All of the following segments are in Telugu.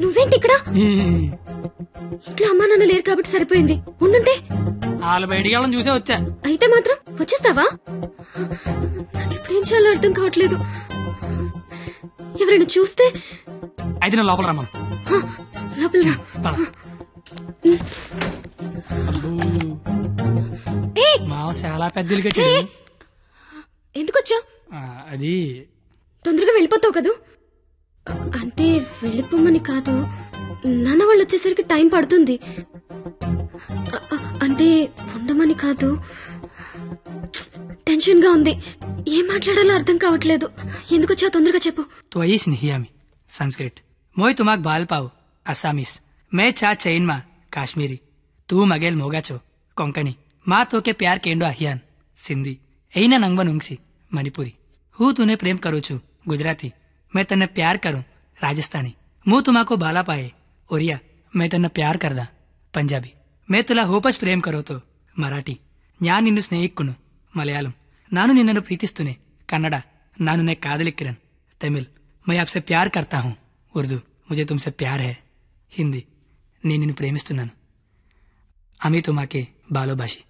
నువ్వేంటి ఇక్కడ? ఇంట్లో అమ్మా నాన్న లేరు కాబట్టి సరిపోయింది. ఉండుంటే వాళ్ళు బయటికి వెళ్ళడం చూసే వచ్చా. అయితే మాత్రం వచ్చేస్తావా? నాకు ఎప్పుడేం చేయాలో అర్థం కావట్లేదు. ఎవరైనా చూస్తే? అయితే నేను లోపల రమ్మను. లోపల రా. మావ చాలా పెద్దలు కట్టి. ఎందుకొచ్చా? అది తొందరగా వెళ్ళిపోతావు కదూ? అంటే వెళ్ళిపోమని కాదు, నాన్న వాళ్ళు వచ్చేసరికి టైం పడుతుంది. అంటే ఉండమని కాదు, టెన్షన్ గా ఉంది. ఏం మాట్లాడాలో అర్థం కావట్లేదు. ఎందుకొచ్చా తొందరగా చెప్పు. तो आई स्नेहियामी संस्कृत मोय तुमाक बाल पाव असामीस मैं चा चैन मा काश्मीरी तू मगेल मोगाचो कोंकणी माँ तो के प्यार केंडो अहियान सिंधी ऐना नंगवन उंगसी मणिपुरी हूँ तूने प्रेम करू छू गुजराती मैं तन्ने प्यार करूं राजस्थानी मुँह तुमाको बाला पाए ओरिया मैं तन्ने प्यार करदा पंजाबी मैं तुला होपस प्रेम करो तो मराठी न्या निन्नु स्नेहिक्कुनु मलयालम नानु निन्ननु प्रीतिस्तुने कन्नड नानु ने कादलिक्किरन तमिल मैं आपसे प्यार करता हूँ उर्दू मुझे तुमसे प्यार है हिंदी నేను నిన్ను ప్రేమిస్తున్నాను అమీ తుమాకే బాలోబాషి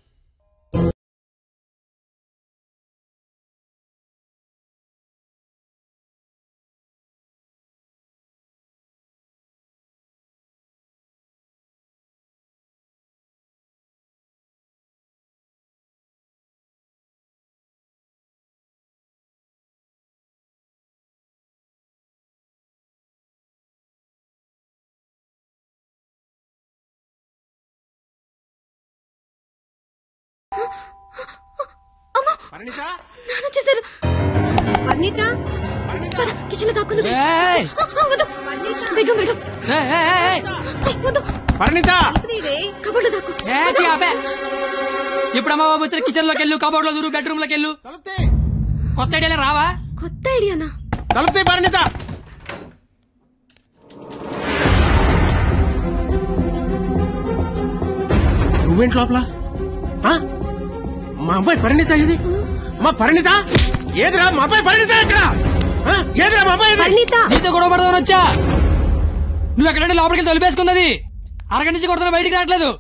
కిచెన్ లో దాక్కుంది. కబోర్డ్ లో దాక్కు. ఇప్పుడు అమ్మ బాబు వచ్చిన కిచెన్ లోకి వెళ్ళు, కబోర్డ్ లో దూరు, బెడ్రూమ్ లోకి వెళ్ళు. కొత్త ఐడియాలో రావా? కొత్త ఐడియానా? తలుపుతే పరిణిత. నువ్వేంటి లోపల? మా అమ్మాయి పరిణిత ఇది? మా పరిణిత ఏదిరా? మా అమ్మాయి పరిణిత ఎక్కడ? ఏదిరా మా అమ్మాయి? పరిణిత నీతో గొడవ పడదామని వచ్చా. నువ్వు ఎక్కడంటే లోపలికి తొలిపేసుకున్నది. అరగంట నుంచి కొడుతున్నా, బయటికి రావట్లేదు.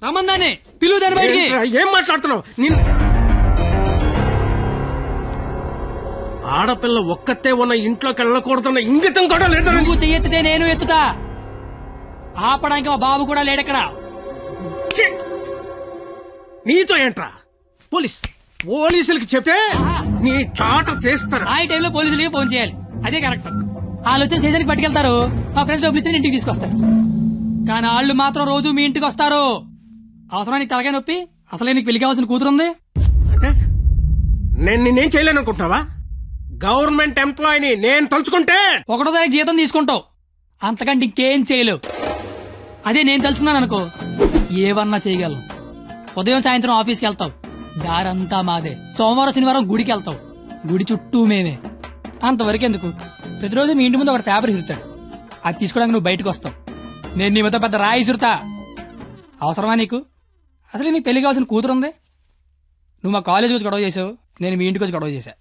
రమ్మందాన్ని పిలువు దాన్ని బయటికి. ఏం మాట్లాడుతున్నావు? ఆడపిల్ల ఒక్కతే ఉన్న ఇంట్లోకి వెళ్ళకూడదన్న ఇంగితం కూడా లేదు. నువ్వు చెయ్యెత్తితే నేను ఎత్తుతా. ఆపడానికి మా బాబు కూడా లేడెక్కడ. నీతో ఏంట్రా? పోలీసులకి చెప్తే నీ తాట తీస్తారు. ఆ టైంలో పోలీసులకి ఫోన్ చేయాలి, అదే కరెక్ట్. వాళ్ళు వచ్చి స్టేషన్కి పట్టుకెళ్తారు, మా ఫ్రెండ్స్ డబ్బులు ఇచ్చి ఇంటికి తీసుకొస్తారు. కానీ వాళ్ళు మాత్రం రోజు మీ ఇంటికి వస్తారు. అవసరమా నీకు తలకాయ నొప్పి? అసలే నీకు పెళ్లి కావాల్సిన కూతురుంది. అంటే నేను నేనేం చేయలేను అనుకుంటున్నావా? గవర్నమెంట్ ఎంప్లాయీని నేను తలుచుకుంటే 1వ తారీఖు జీతం తీసుకుంటావు, అంతకంటే ఇంకేం చేయలేవు. అదే నేను తలుచుకున్నాను అనుకో, ఏవన్నా చేయగలను. ఉదయం సాయంత్రం ఆఫీస్కి వెళ్తావు, దారంతా మాదే. సోమవారం శనివారం గుడికి వెళ్తావు, గుడి చుట్టూ మేమే. అంతవరకు ఎందుకు, ప్రతిరోజు మీ ఇంటి ముందు ఒక పేపర్ ఇసురుతాడు, అది తీసుకోవడానికి నువ్వు బయటకు వస్తావు. నేను నీ మీద పెద్ద రాయి ఇసురుతా. అవసరమా నీకు? అసలు నీకు పెళ్లి కావాల్సిన కూతురుంది. నువ్వు మా కాలేజీకి వచ్చి గొడవ చేసావు, నేను మీ ఇంటికి వచ్చి గొడవ చేశా.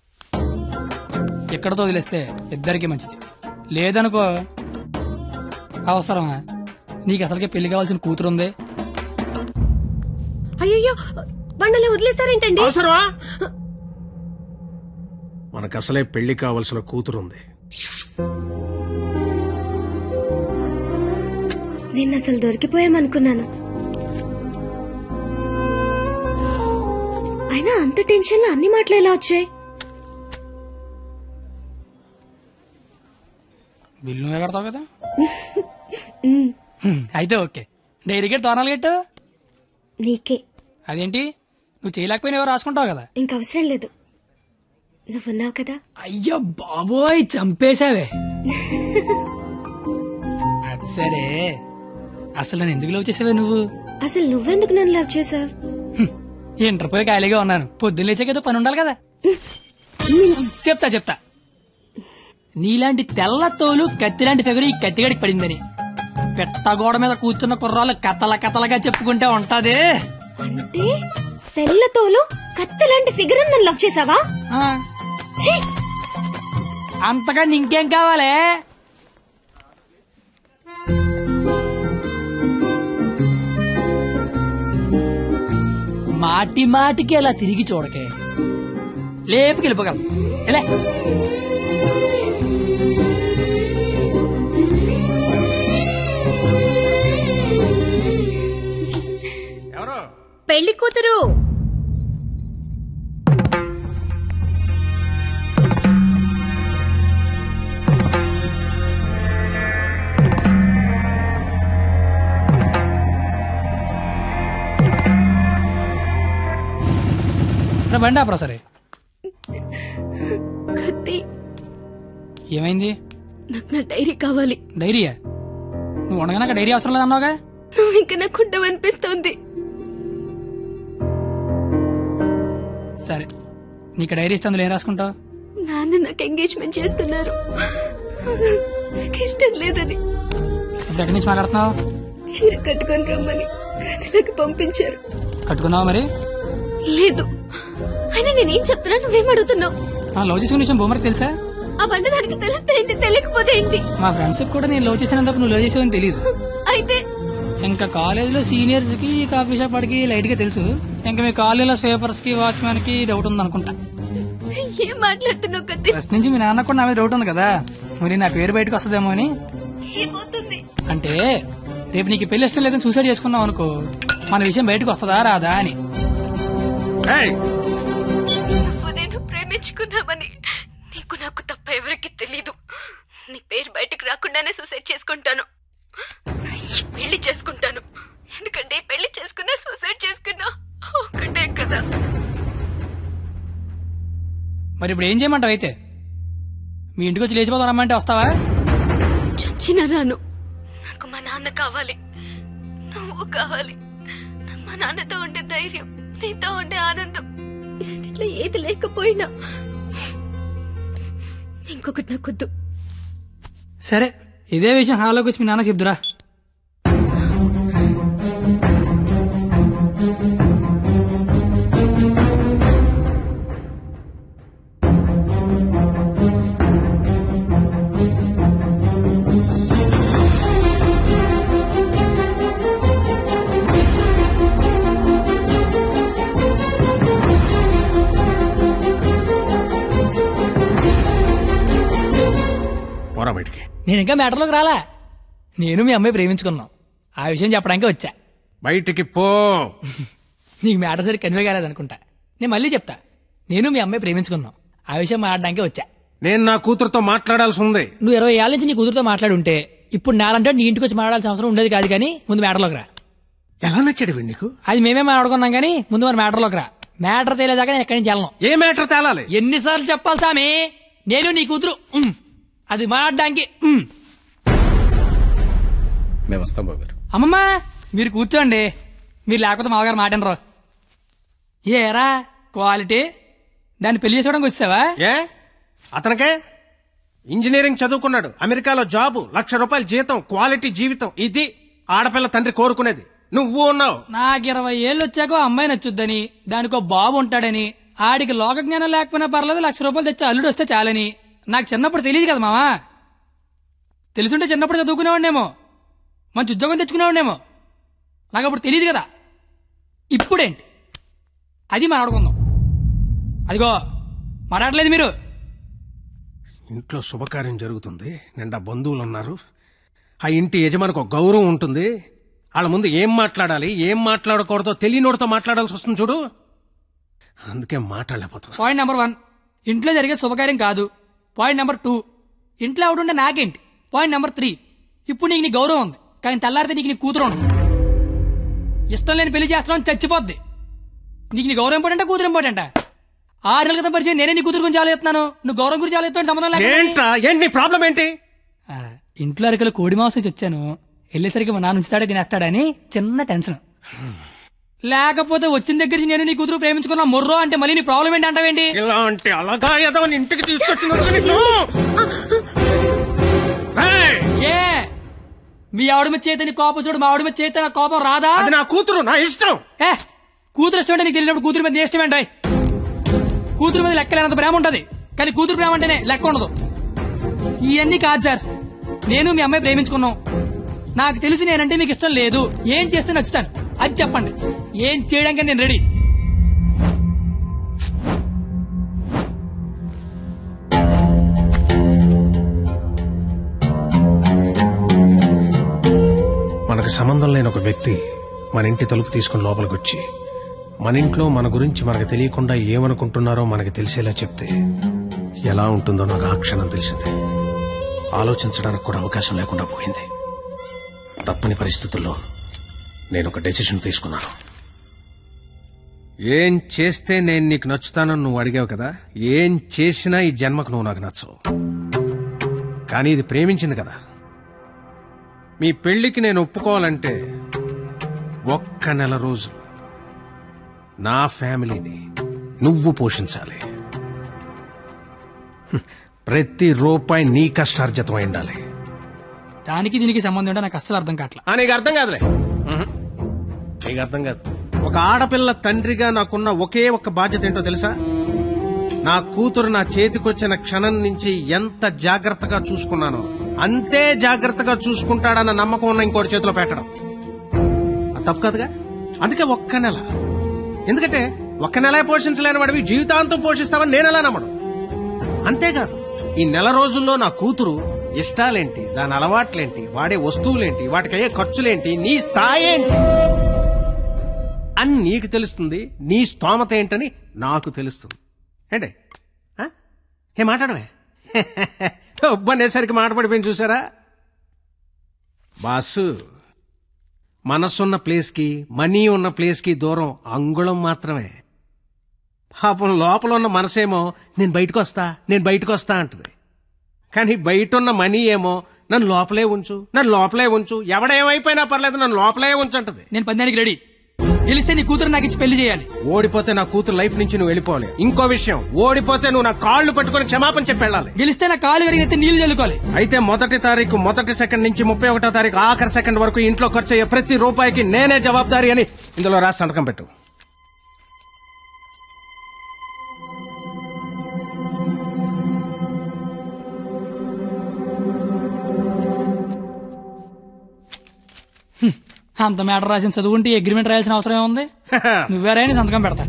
ఎక్కడతో వదిలేస్తే ఇద్దరికీ మంచిది. లేదనుకో, అవసరమా? నీకు అసలుకే పెళ్లి కావాల్సిన కూతురుంది. అయ్యో బండలే వదిలేస్తారేంటండి? అవసరమా? మనకు అసలే పెళ్లి కావలసిన కూతురుంది. నేను అసలు దొరికిపోయామనుకున్నాను. అయినా అంత టెన్షన్ లో అన్ని మాటలు ఎలా వచ్చాయి? బిల్లు నువ్వే కడతావు కదా. అయితే ఓకే. డైరీ గేట్ తోరణాలు గట్టు నీకే. అదేంటి, నువ్వు చేయలేకపోయినా ఎవరు రాసుకుంటావు కదా. ఇంకవసరం లేదు, నువ్వున్నావు కదా. అయ్యో బాబోయ్, చంపేశావే. అది సరే, అసలు నన్ను ఎందుకు లవ్ చేసావే నువ్వు? అసలు నువ్వెందుకు నన్ను లవ్ చేసావు? ఇంటర్ పోయి ఖాళీగా ఉన్నాను, పొద్దున్న లేచాకేదో పని ఉండాలి కదా. చెప్తా. నీలాంటి తెల్ల తోలు కత్తిలాంటి ఫిగర్ ఈ కత్తిగడికి పడిందని పెట్టగోడ మీద కూర్చున్న కుర్రాలు కథలుగా చెప్పుకుంటే ఉంటది. అంటే తెల్ల తోలు కత్తిలాంటి ఫిగర్ నన్ను లవ్ చేసావా? అంతగా ఇంకేం కావాలే? మాటి మాటికి అలా తిరిగి చూడకే, లేపుకెళ్ళిపోగలం. ఎలా ఎవరు? పెళ్లి కూతురు. బండి ఆపరా. సరే కత్తి, ఏమైంది? నాకు నా డైరీ కావాలి. డైరీయా? నువ్వు ఉండగా డైరీ అవసరం లేదన్నావుగా. నువ్వు ఇంకా నాకు ఉండవనిపిస్తోంది. సరే, నీకు డైరీ ఇస్తే అందులో ఏం రాసుకుంటావు? నాన్న నాకు ఎంగేజ్మెంట్ చేస్తున్నారు, నాకు ఇష్టం లేదని. ఇప్పుడు ఎక్కడి నుంచి మాట్లాడుతున్నావు? చీర కట్టుకొని రమ్మని గదిలోకి పంపించారు. కట్టుకున్నావా మరి? లేదు. అయినా నేనేం చెప్తున్నా, నువ్వేం అడుగుతున్నావు? లవ్ చేసుకున్న విషయం బొమ్మకి తెలుసా? ఆ బండ దానికి తెలిస్తే ఏంటి, తెలియకపోతే ఏంటి? మా ఫ్రెండ్స్ కూడా నేను లవ్ చేసినందుకు నువ్వు లవ్ చేసావని తెలియదు. అయితే ఇంకా కాలేజీలో సీనియర్స్ కి కాఫీ షాప్ వాడికి లైట్ గా తెలుసు. ఇంకా మీ కాలేజీలో స్వీపర్స్ కి వాచ్మెన్ కి డౌట్ ఉంది అనుకుంటా. ఏం మాట్లాడుతున్నావు కత్తి? ఫస్ట్ నుంచి మీ నాన్న కూడా నా మీద డౌట్ ఉంది కదా, మరి నా పేరు బయటకు వస్తుందేమో అని. ఏమవుతుంది అంటే రేపు నీకు పెళ్లి ఇష్టం లేదని సూసైడ్ చేసుకున్నావు అనుకో, మన విషయం బయటకు వస్తుందా రాదా అని. నేను ప్రేమించుకున్నామని నీకు నాకు తప్ప ఎవరికి తెలీదు. నీ పేరు బయటకు రాకుండానే సూసైడ్ చేసుకుంటాను, పెళ్లి చేసుకుంటాను. ఎందుకంటే పెళ్లి చేసుకున్నా సూసైడ్ చేసుకున్నా ఒకటే కదా. మరి ఇప్పుడు ఏం చేయమంటావు? అయితే మీ ఇంటికి వచ్చి లేచిపోతావు రమ్మంటే వస్తావా? చచ్చినా రాను. నాకు మా నాన్న కావాలి, నువ్వు కావాలి. మా నాన్నతో ఉండే ధైర్యం, నీతో ఉండే ఆనందం, రెండిట్లో ఏది లేకపోయినా ఇంకొకటి నాకొద్దు. సరే, ఇదే విషయం హాల్లోకి వచ్చి మీ నాన్న చెప్దురా. బయటికి. నేను ఇంకా మ్యాటర్లోకి రాలా. నేను మీ అమ్మాయి ప్రేమించుకున్నాం, ఆ విషయం చెప్పడానికి వచ్చా. బయటికి పో. నీకు మ్యాటర్ సరి కన్వే కాలేదనుకుంటా. నేను మళ్ళీ చెప్తా, నేను మీ అమ్మాయి ప్రేమించుకున్నాం, ఆ విషయం మాట్లాడడానికి వచ్చా. నేను నా కూతురుతో మాట్లాడాల్సి ఉంది. నువ్వు 20 ఏళ్ళ నుంచి నీ కూతురుతో మాట్లాడుంటే ఇప్పుడు నాలంటే నీ ఇంటికి వచ్చి మాట్లాడాల్సిన అవసరం ఉండేది కాదు. కానీ ముందు మ్యాటర్లోకి రా. ఎలా నచ్చాడు వీడు నీకు? అది మేమే మాట్లాడుకున్నాం కానీ ముందు మరి మ్యాటర్లోకి రా. మ్యాటర్ తేలేదాకా నేను ఎక్కడి నుంచి వెళ్ళను. ఏ మ్యాటర్ తేలాలి? ఎన్నిసార్లు చెప్పాలి సామి, నేను నీ కూతురు అది మాట్లాడడానికి. మేము వస్తాం బాబు గారు. అమ్మమ్మా మీరు కూర్చోండి, మీరు లేకపోతే మామగారు మాటనరు. ఏరా క్వాలిటీ, దాన్ని పెళ్లి చేసుకోవడానికి వచ్చావా? ఏ అతనికే ఇంజనీరింగ్ చదువుకున్నాడు, అమెరికాలో జాబు, ₹1,00,000 జీతం, క్వాలిటీ జీవితం. ఇది ఆడపిల్ల తండ్రి కోరుకునేది. నువ్వు ఉన్నావు. నాకు 20 ఏళ్ళు వచ్చాక అమ్మాయి నచ్చుద్దని, దానికో బాబు ఉంటాడని, ఆడికి లోక జ్ఞానం లేకపోయినా పర్లేదు ₹1,00,000 తెచ్చి అల్లుడు వస్తే చాలని. నాకు చిన్నప్పుడు తెలియదు కదా మావా. తెలుసుంటే చిన్నప్పుడు చదువుకునేవాడినేమో, మంచి ఉద్యోగం తెచ్చుకునేవాడినేమో. నాకు అప్పుడు తెలియదు కదా. ఇప్పుడేంటి అది మాట్లాడుకుందాం. అదిగో మాట్లాడలేదు మీరు. ఇంట్లో శుభకార్యం జరుగుతుంది, నిండా బంధువులు ఉన్నారు. ఆ ఇంటి యజమానికి ఒక గౌరవం ఉంటుంది. వాళ్ళ ముందు ఏం మాట్లాడాలి ఏం మాట్లాడకూడదో తెలియనోడితో మాట్లాడాల్సి వస్తుంది చూడు. అందుకే మాట్లాడలేకపోతున్నా. పాయింట్ నెంబర్ 1, ఇంట్లో జరిగే శుభకార్యం కాదు. పాయింట్ నెంబర్ 2, ఇంట్లో ఎవడుండే నాకేంటి. పాయింట్ నెంబర్ 3, ఇప్పుడు నీకు నీ గౌరవం ఉంది, కానీ తెల్లారితే నీకు నీ కూతురు ఉండదు. ఇష్టం లేని పెళ్లి చేస్తున్నావు చచ్చిపోద్ది. నీకు నీ గౌరవం ఇంపార్టెంటా కూతురు ఇంపార్టెంటా? 6 నెలల క్రితం పరిచయం నేనే నీ కూతురు గురించి ఆలోచిస్తున్నాను, నువ్వు గౌరవం గురించి ఆలోచిస్తాను. సంబంధం ఏంటి ప్రాబ్లం ఏంటి? ఇంట్లో అరకలు కోడి మాంసం తెచ్చాను, వెళ్ళేసరికి మా నాన్న ఉంచుతాడే తినేస్తాడని చిన్న టెన్షన్. లేకపోతే వచ్చిన దగ్గర నేను నీ కూతురు ప్రేమించుకున్నా మొర్రో అంటే మళ్ళీ నీ ప్రాబ్లం ఏంటి అంటావేంటి? ఇలాంటి అలాగా ఏదో ఇంటికి తీసుకొచ్చిన ఏ మీ ఆవిడ మీద చేత నీ కోపం చూడు, మా ఆవిడ మీద చేత నా కోపం రాదా? అది నా కూతురు, నా ఇష్టం. కూతురు ఇష్టం అంటే నీకు తెలియనప్పుడు కూతురు మీద ఇష్టం ఏంటి? కూతురు మీద లెక్కలేనంత ప్రేమ ఉంటది, కానీ కూతురు ప్రేమ అంటేనే లెక్క ఉండదు. ఇవన్నీ కాదు సార్, నేను మీ అమ్మాయి ప్రేమించుకున్నాం. నాకు తెలిసి నేనంటే మీకు ఇష్టం లేదు, ఏం చేస్తే నచ్చుతాను అది చెప్పండి. ఏం చేయడానికి నేను రెడీ. మనకి సంబంధం లేని ఒక వ్యక్తి మన ఇంటి తలుపు తీసుకుని లోపలికి వచ్చి మన ఇంట్లో మన గురించి మనకు తెలియకుండా ఏమనుకుంటున్నారో మనకి తెలిసేలా చెప్తే ఎలా ఉంటుందో నాకు ఆ క్షణం తెలిసింది. ఆలోచించడానికి కూడా అవకాశం లేకుండా పోయింది. తప్పని పరిస్థితుల్లో నేను ఒక డెసిషన్ తీసుకున్నాను. ఏం చేస్తే నేను నీకు నచ్చుతానని నువ్వు అడిగావు కదా, ఏం చేసినా ఈ జన్మకు నువ్వు నాకు నచ్చవు. కానీ ఇది ప్రేమించింది కదా. మీ పెళ్లికి నేను ఒప్పుకోవాలంటే ఒక్క నెల రోజులు నా ఫ్యామిలీని నువ్వు పోషించాలి. ప్రతి రూపాయి నీ కష్టార్జితం అయి ఉండాలి. దానికి దీనికి సంబంధం ఏంటో నాకు అస్సలు అర్థం కావట్లా. నీకు అర్థం కాదులే. నీకు అర్థం కాదు. ఒక ఆడపిల్ల తండ్రిగా నాకున్న ఒకే ఒక్క బాధ్యత ఏంటో తెలుసా? నా కూతురు నా చేతికొచ్చిన క్షణం నుంచి ఎంత జాగ్రత్తగా చూసుకున్నానో అంతే జాగ్రత్తగా చూసుకుంటాడన్న నమ్మకం ఉన్న ఇంకోటి చేతిలో పెట్టడం. అది తప్పు కాదుగా. అందుకే ఒక్క నెల. ఎందుకంటే ఒక్క నెల పోషించలేని వాడివి జీవితాంతం పోషిస్తావని నేనెలా నమ్మడం. అంతేకాదు, ఈ నెల రోజుల్లో నా కూతురు ఇష్టాలేంటి, దాని అలవాట్లేంటి, వాడే వస్తువులేంటి, వాటికయ్యే ఖర్చులేంటి, నీ స్థాయి ఏంటి అని నీకు తెలుస్తుంది. నీ స్తోమత ఏంటని నాకు తెలుస్తుంది. ఏంటి ఏ మాట్లాడమే ఒబ్బనేసరికి మాట పడిపోయింది చూసారా? బాసు, మనసున్న ప్లేస్కి మనీ ఉన్న ప్లేస్కి దూరం అంగుళం మాత్రమే. పాపం లోపల ఉన్న మనసేమో నేను బయటకు వస్తా అంటుంది. కానీ బయట ఉన్న మనీ ఏమో నన్ను లోపలే ఉంచు, ఎవడేమైపోయినా పర్లేదు నన్ను లోపలే ఉంచు అంటది. నేను పందానికి రెడీ. గెలిస్తే నీ కూతురు నాకు ఇచ్చి పెళ్లి చేయాలి. ఓడిపోతే నా కూతురు లైఫ్ నుంచి నువ్వు వెళ్ళిపోవాలి. ఇంకో విషయం, ఓడిపోతే నువ్వు నా కాళ్ళు పట్టుకుని క్షమాపణ చెప్పి వెళ్ళాలి. గెలిస్తే నా కాళ్ళు కడిగితే నీళ్లు చల్లుకోవాలి. అయితే 1వ తారీఖు 1వ సెకండ్ నుంచి 31వ తారీఖు ఆఖరి సెకండ్ వరకు ఇంట్లో ఖర్చు అయ్యే ప్రతి రూపాయికి నేనే జవాబారి అని ఇందులో రాసి సంతకం పెట్టు. అంత మ్యాటర్ రాసిన చదువుకుంటే అగ్రిమెంట్ రాయాల్సిన అవసరం ఏముంది? నువ్వేరైనా సంతకం పెడతా.